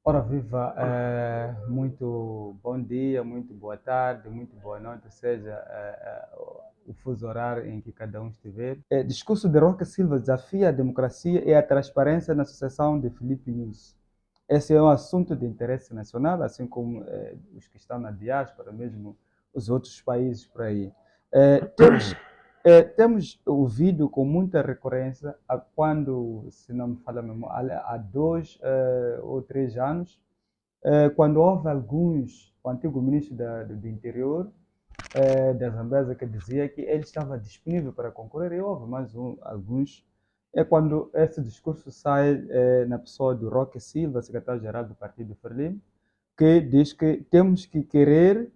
Ora viva, muito bom dia, muito boa tarde, muito boa noite, seja o fuso horário em que cada um estiver. Discurso de Roque Silva desafia a democracia e a transparência na sucessão de Filipe Nunes. Esse é um assunto de interesse nacional, assim como os que estão na diáspora, mesmo os outros países por aí. Temos ouvido com muita recorrência, quando, se não me falha a memória, há 2 ou 3 anos, quando houve o antigo ministro do Interior, da Zambésia, que dizia que ele estava disponível para concorrer, e houve mais alguns. É quando esse discurso sai na pessoa do Roque Silva, secretário-geral do Partido Frelimo, que diz que temos que querer,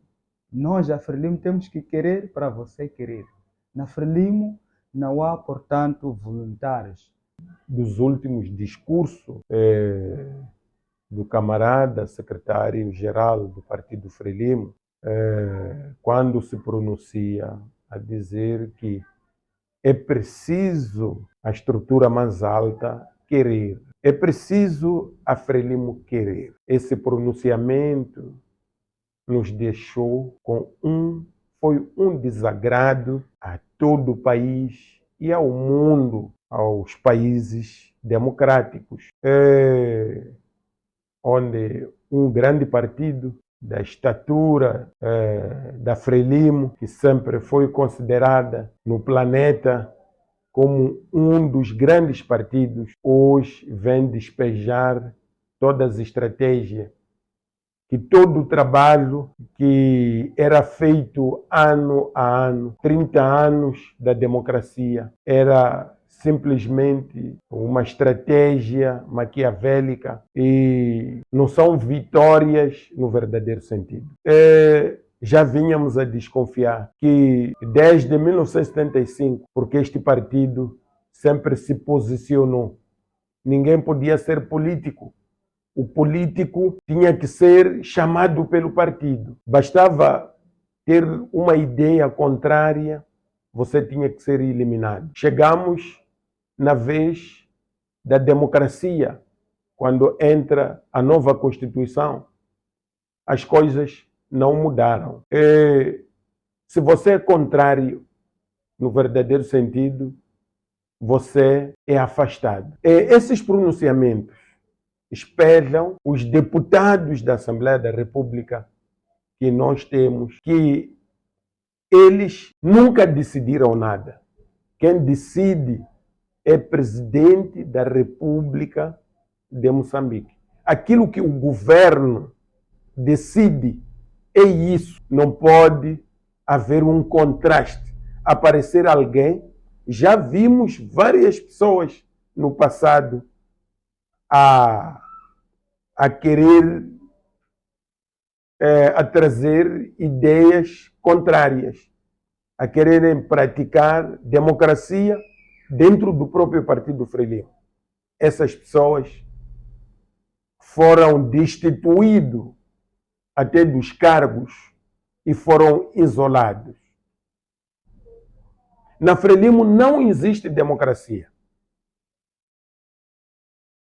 nós, a Frelimo, temos que querer para você querer. Na Frelimo não há, portanto, voluntários. Dos últimos discursos do camarada secretário-geral do Partido Frelimo, quando se pronuncia a dizer que é preciso a estrutura mais alta querer, é preciso a Frelimo querer. Esse pronunciamento nos deixou foi um desagrado a todo o país e ao mundo, aos países democráticos, onde um grande partido da estatura da Frelimo, que sempre foi considerada no planeta como um dos grandes partidos, hoje vem despejar todas as estratégias, que todo o trabalho que era feito ano a ano, 30 anos da democracia, era simplesmente uma estratégia maquiavélica e não são vitórias no verdadeiro sentido. Já vínhamos a desconfiar que desde 1975, porque este partido sempre se posicionou, ninguém podia ser político. O político tinha que ser chamado pelo partido. Bastava ter uma ideia contrária, você tinha que ser eliminado. Chegamos na vez da democracia, quando entra a nova Constituição, as coisas não mudaram. Se você é contrário no verdadeiro sentido, você é afastado. Esses pronunciamentos espelham os deputados da Assembleia da República que nós temos, que eles nunca decidiram nada. Quem decide é presidente da República de Moçambique. Aquilo que o governo decide é isso. Não pode haver um contraste. Aparecer alguém, já vimos várias pessoas no passado a querer a trazer ideias contrárias, a quererem praticar democracia dentro do próprio Partido Frelimo. Essas pessoas foram destituídas até dos cargos e foram isolados. Na Frelimo não existe democracia.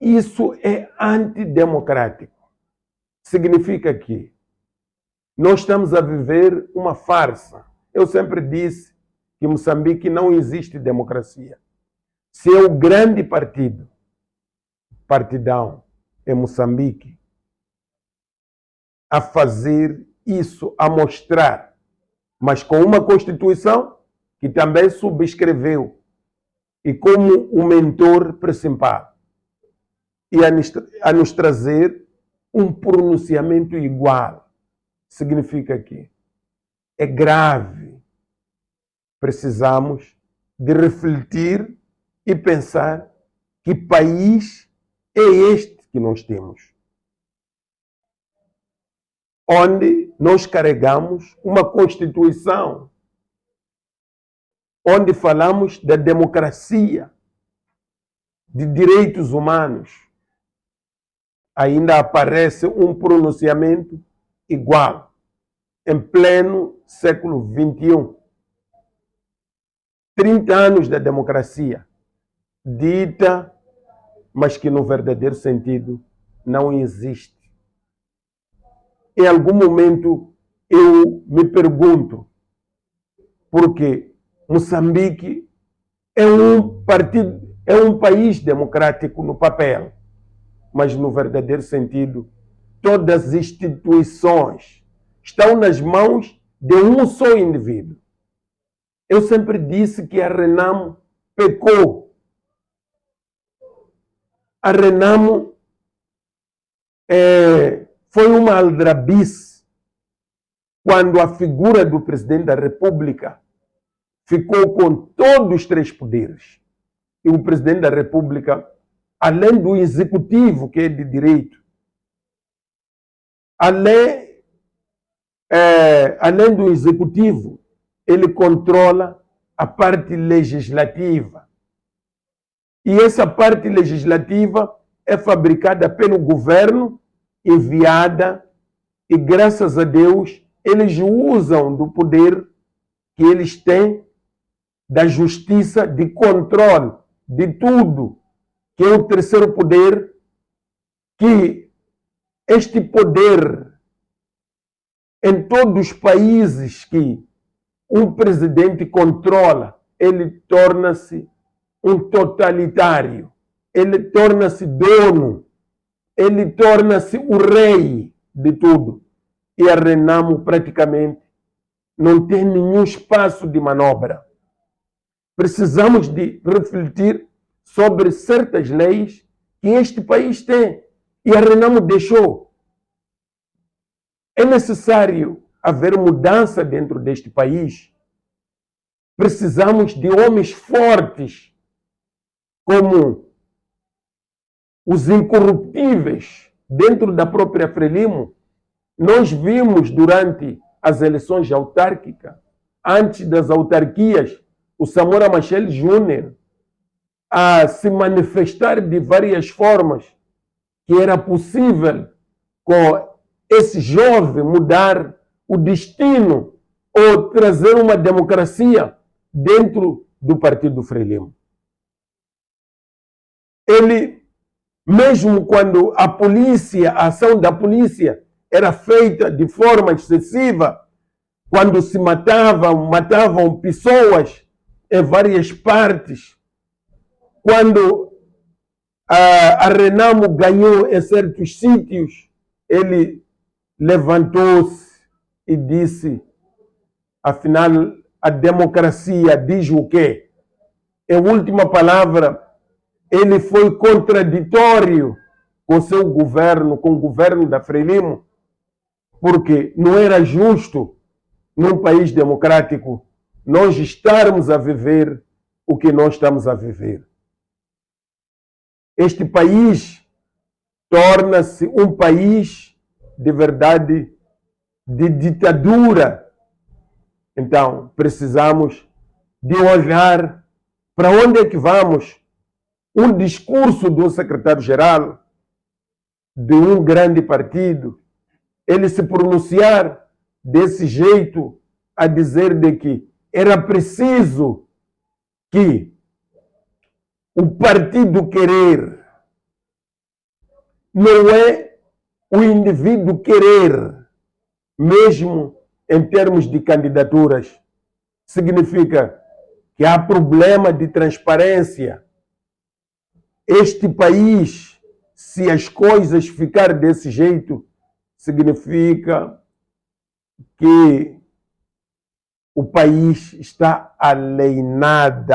Isso é antidemocrático. Significa que nós estamos a viver uma farsa. Eu sempre disse que em Moçambique não existe democracia. Se é o grande partidão em Moçambique, a fazer isso, a mostrar, mas com uma Constituição que também subscreveu e como o mentor principal, e a nos trazer um pronunciamento igual. Significa que é grave. Precisamos de refletir e pensar que país é este que nós temos, onde nós carregamos uma Constituição, onde falamos da democracia, de direitos humanos. Ainda aparece um pronunciamento igual, em pleno século XXI. 30 anos da democracia, dita, mas que no verdadeiro sentido não existe. em algum momento eu me pergunto, porque Moçambique é um país democrático no papel, mas no verdadeiro sentido, todas as instituições estão nas mãos de um só indivíduo. Eu sempre disse que a Renamo pecou. A Renamo foi uma aldrabice quando a figura do presidente da República ficou com todos os 3 poderes. E o presidente da República, além do executivo, que é de direito, além do executivo, ele controla a parte legislativa. E essa parte legislativa é fabricada pelo governo, enviada, e graças a Deus, eles usam do poder que eles têm, da justiça, de controle de tudo, que é o terceiro poder, que este poder, em todos os países que um presidente controla, ele torna-se um totalitário, ele torna-se dono, ele torna-se o rei de tudo. E a Renamo praticamente não tem nenhum espaço de manobra. Precisamos de refletir sobre certas leis que este país tem e a Renamo deixou. É necessário haver mudança dentro deste país. Precisamos de homens fortes, como os incorruptíveis dentro da própria Frelimo. Nós vimos durante as eleições autárquicas, antes das autarquias, o Samora Machel Júnior a se manifestar de várias formas que era possível com esse jovem mudar o destino ou trazer uma democracia dentro do Partido Frelimo. Ele, mesmo quando a ação da polícia era feita de forma excessiva, quando se matavam pessoas em várias partes, quando a Renamo ganhou em certos sítios, ele levantou-se e disse, afinal, a democracia diz o quê? Em última palavra, ele foi contraditório com seu governo, com o governo da Frelimo, porque não era justo, num país democrático, nós estarmos a viver o que nós estamos a viver. Este país torna-se um país de verdade de ditadura. Então, precisamos de olhar para onde é que vamos. Um discurso do secretário-geral de um grande partido, ele se pronunciar desse jeito, a dizer de que era preciso que o partido querer não é o indivíduo querer, mesmo em termos de candidaturas. Significa que há problema de transparência. Este país, se as coisas ficarem desse jeito, significa que o país está alienado.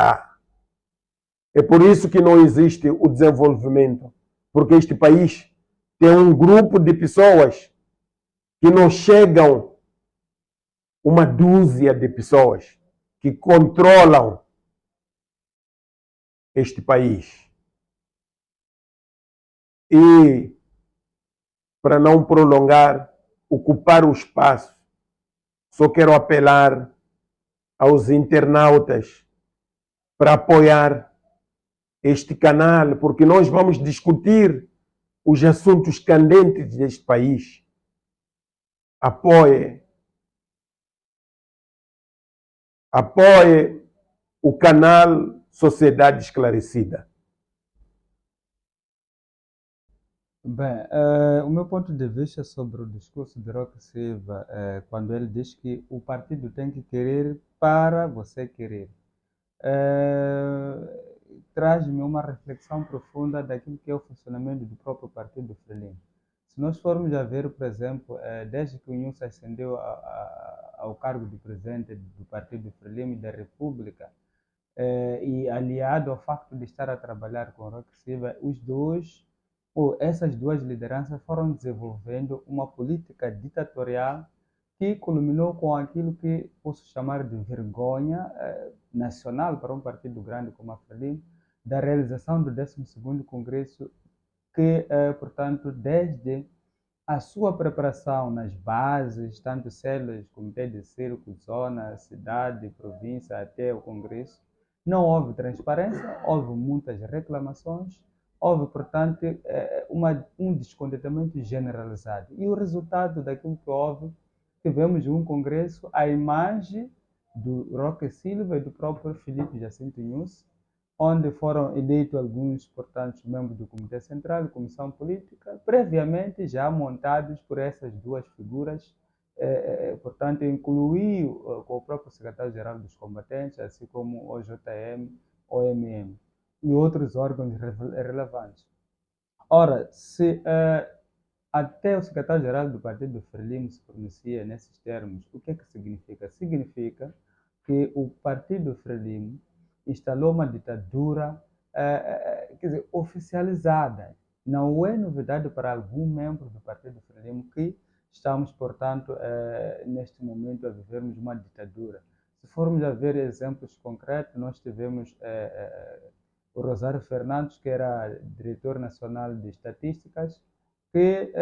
É por isso que não existe o desenvolvimento, porque este país tem um grupo de pessoas que não chegam uma dúzia de pessoas que controlam este país. E, para não prolongar, ocupar o espaço, só quero apelar aos internautas para apoiar este canal, porque nós vamos discutir os assuntos candentes deste país. Apoie o canal Sociedade Esclarecida. Bem, o meu ponto de vista sobre o discurso de Roque Silva, quando ele diz que o partido tem que querer para você querer, traz-me uma reflexão profunda daquilo que é o funcionamento do próprio partido Frelimo. Se nós formos a ver, por exemplo, desde que o Inhosso ascendeu ao cargo de presidente do partido Frelimo e da República, e aliado ao facto de estar a trabalhar com Roque Silva, os dois, ou essas duas lideranças foram desenvolvendo uma política ditatorial que culminou com aquilo que posso chamar de vergonha nacional para um partido grande como a Frelimo, da realização do 12º Congresso, que, portanto, desde a sua preparação nas bases, tanto células, comitê de círculo, zona, cidade, província, até o Congresso, não houve transparência, houve muitas reclamações, houve, portanto, um descontentamento generalizado. E o resultado daquilo que houve, tivemos um Congresso à imagem do Roque Silva e do próprio Filipe Jacinto Inhosse, onde foram eleitos alguns, portanto, membros do Comitê Central e Comissão Política, previamente já montados por essas duas figuras, portanto, incluiu com o próprio secretário-geral dos combatentes, assim como o OJM, OMM e outros órgãos relevantes. Ora, se até o secretário-geral do Partido Frelimo se pronuncia nesses termos, o que é que significa? Significa que o Partido Frelimo instalou uma ditadura, quer dizer, oficializada. Não é novidade para algum membro do Partido Frelimo que estamos, portanto, neste momento a vivermos uma ditadura. Se formos a ver exemplos concretos, nós tivemos o Rosário Fernandes, que era diretor nacional de estatísticas, que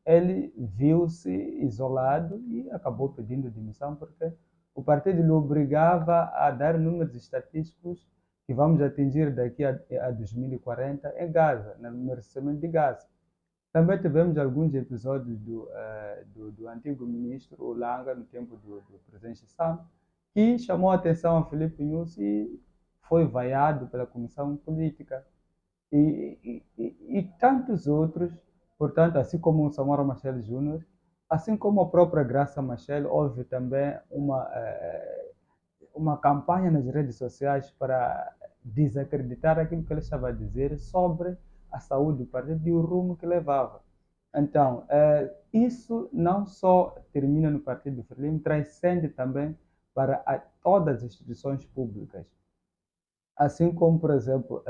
ele viu-se isolado e acabou pedindo demissão porque o partido lhe obrigava a dar números estatísticos que vamos atingir daqui a 2040 em Gaza, no merecimento de Gaza. Também tivemos alguns episódios do antigo ministro Olanga, no tempo do presidente Sam, que chamou a atenção a Filipe Nunes e foi vaiado pela Comissão Política e tantos outros, portanto, assim como o Samora Machel Júnior, assim como a própria Graça Machel, houve também uma campanha nas redes sociais para desacreditar aquilo que ele estava a dizer sobre a saúde do partido e o rumo que levava. Então, isso não só termina no Partido Frelimo, transcende também para todas as instituições públicas. Assim como, por exemplo,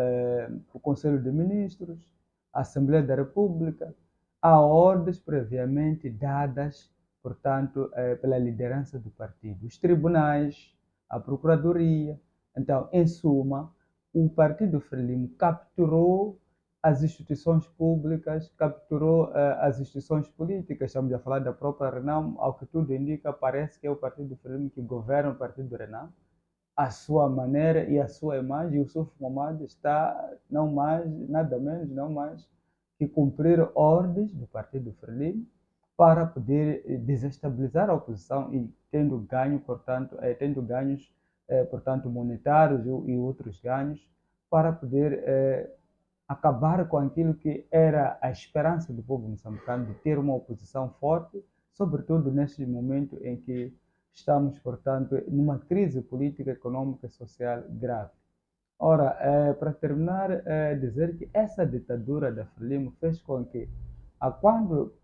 o Conselho de Ministros, a Assembleia da República, há ordens previamente dadas, portanto, pela liderança do partido. Os tribunais, a Procuradoria. Então, em suma, o Partido Frelimo capturou as instituições públicas, capturou as instituições políticas. Estamos a falar da própria Renam, ao que tudo indica, parece que é o Partido Frelimo que governa o Partido Renam a sua maneira e a sua imagem. E o Suf Momad está não mais, nada menos, não mais que cumprir ordens do Partido Frelimo para poder desestabilizar a oposição e tendo ganho, portanto, tendo ganhos, portanto, monetários e outros ganhos para poder acabar com aquilo que era a esperança do povo moçambicano de ter uma oposição forte, sobretudo neste momento em que estamos, portanto, numa crise política, econômica e social grave. Ora, para terminar, dizer que essa ditadura da Frelimo fez com que, a quando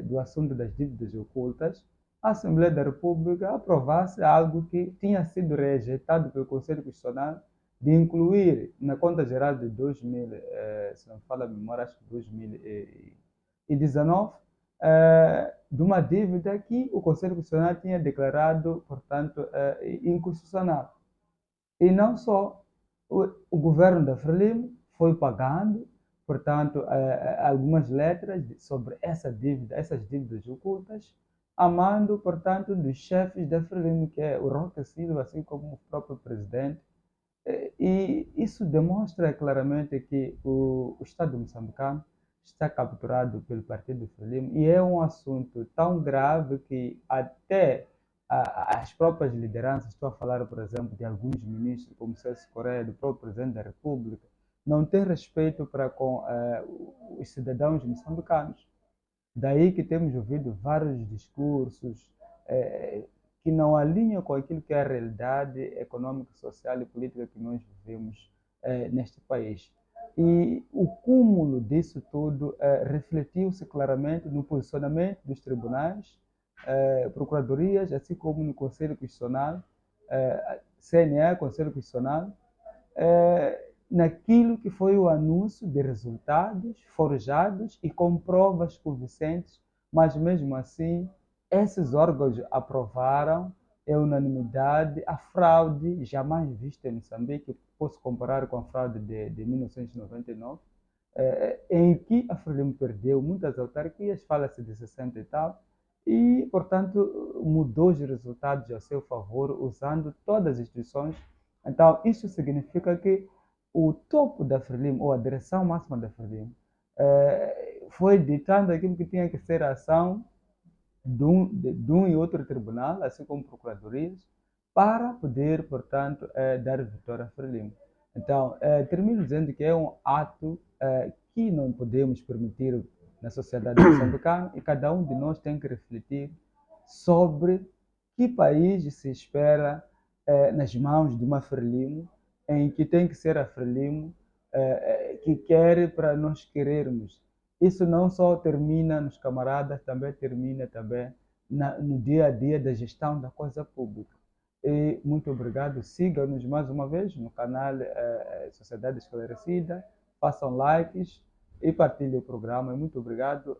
do assunto das dívidas ocultas, a Assembleia da República aprovasse algo que tinha sido rejeitado pelo Conselho Constitucional de incluir na conta geral de 2000, se não me falha a memória, acho que 2019, de uma dívida que o Conselho Constitucional tinha declarado, portanto, inconstitucional. E não só, o governo da Frelimo foi pagando, portanto, algumas letras sobre essa dívida, essas dívidas ocultas, amando, portanto, dos chefes da Frelimo, que é o Roque Silva, assim como o próprio presidente. E isso demonstra claramente que o Estado moçambicano está capturado pelo Partido Frelimo e é um assunto tão grave que até as próprias lideranças, estou a falar, por exemplo, de alguns ministros, como Celso Correia, do próprio Presidente da República, não tem respeito para com os cidadãos moçambicanos. Daí que temos ouvido vários discursos que não alinham com aquilo que é a realidade econômica, social e política que nós vivemos neste país. E o cúmulo disso tudo refletiu-se claramente no posicionamento dos tribunais, procuradorias, assim como no Conselho Constitucional, CNE, Conselho Constitucional, naquilo que foi o anúncio de resultados forjados e com provas convincentes, mas mesmo assim, esses órgãos aprovaram, em unanimidade, a fraude jamais vista em Moçambique, posso comparar com a fraude de 1999, em que a Frelimo perdeu muitas autarquias, fala-se de 60 e tal, e, portanto, mudou os resultados a seu favor, usando todas as instituições. Então, isso significa que o topo da Frelimo, ou a direção máxima da Frelimo, foi ditando aquilo que tinha que ser a ação de um e outro tribunal, assim como procuradorias, para poder, portanto, dar vitória a Frelimo. Então, termino dizendo que é um ato que não podemos permitir na sociedade moçambicana e cada um de nós tem que refletir sobre que país se espera nas mãos de uma Frelimo, em que tem que ser a Frelimo que quer para nós querermos. Isso não só termina nos camaradas, também termina também no dia a dia da gestão da coisa pública. E muito obrigado. Siga-nos mais uma vez no canal Sociedade Esclarecida, façam likes e partilhem o programa. Muito obrigado.